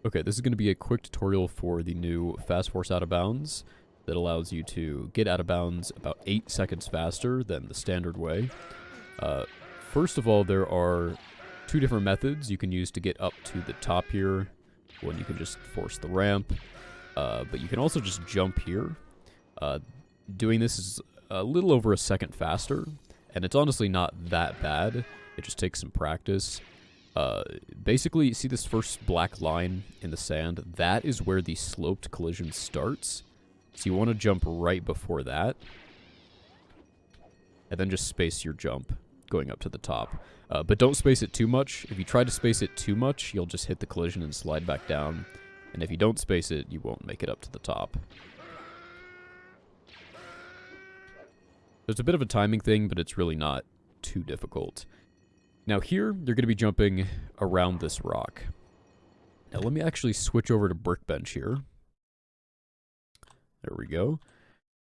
Okay, this is going to be a quick tutorial for the new Fast Force Out of Bounds that allows you to get out of bounds about 8 seconds faster than the standard way. First of all, there are 2 different methods you can use to get up to the top here. One, you can just force the ramp, but you can also just jump here. Doing this is a little over a second faster, and it's honestly not that bad. It just takes some practice. Basically, you see this first black line in the sand? That is where the sloped collision starts. So you want to jump right before that. And then just space your jump going up to the top. But don't space it too much. If you try to space it too much, you'll just hit the collision and slide back down. And if you don't space it, you won't make it up to the top. So it's a bit of a timing thing, but it's really not too difficult. Now here, you're going to be jumping around this rock. Now let me actually switch over to Brickbench here. There we go.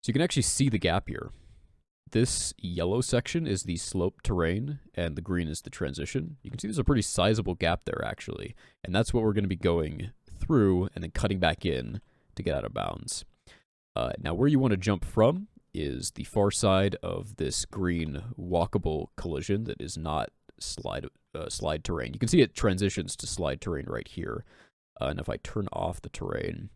So you can actually see the gap here. This yellow section is the sloped terrain, and the green is the transition. You can see there's a pretty sizable gap there, actually. And that's what we're going to be going through and then cutting back in to get out of bounds. Now where you want to jump from is the far side of this green walkable collision that is not slide terrain. You can see it transitions to slide terrain right here. And if I turn off the terrain,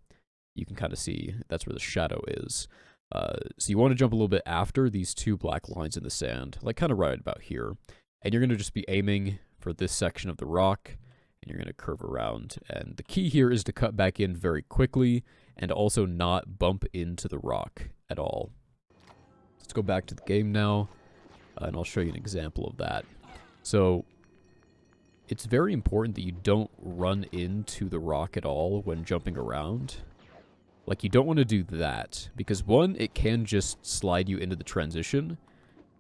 you can kind of see that's where the shadow is. So you want to jump a little bit after these 2 black lines in the sand, like kind of right about here. And you're going to just be aiming for this section of the rock, and you're going to curve around. And the key here is to cut back in very quickly and also not bump into the rock at all. Let's go back to the game now, and I'll show you an example of that. So it's very important that you don't run into the rock at all when jumping around. Like, you don't want to do that, because 1, it can just slide you into the transition,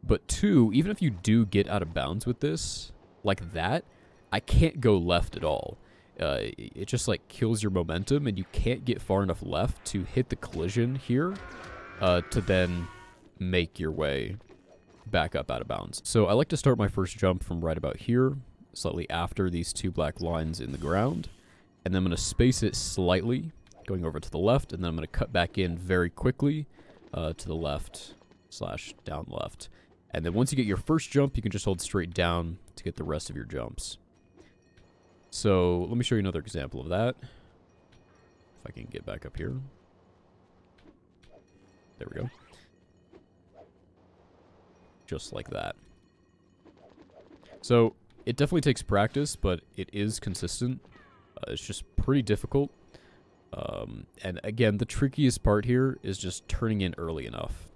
but 2, even if you do get out of bounds with this, like that, I can't go left at all. It just, like, kills your momentum, and you can't get far enough left to hit the collision here to then make your way back up out of bounds. So I like to start my first jump from right about here, slightly after these 2 black lines in the ground, and then I'm going to space it slightly, going over to the left, and then I'm going to cut back in very quickly to the left / down left. And then once you get your first jump, you can just hold straight down to get the rest of your jumps. So let me show you another example of that. If I can get back up here. There we go. Just like that. So it definitely takes practice, but it is consistent. It's just pretty difficult. And again, the trickiest part here is just turning in early enough.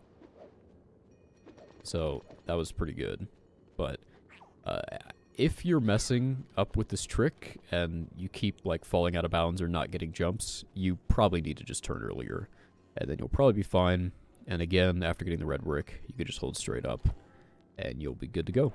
So that was pretty good. But if you're messing up with this trick and you keep like falling out of bounds or not getting jumps, you probably need to just turn earlier. And then you'll probably be fine. And again, after getting the red brick, you can just hold straight up and you'll be good to go.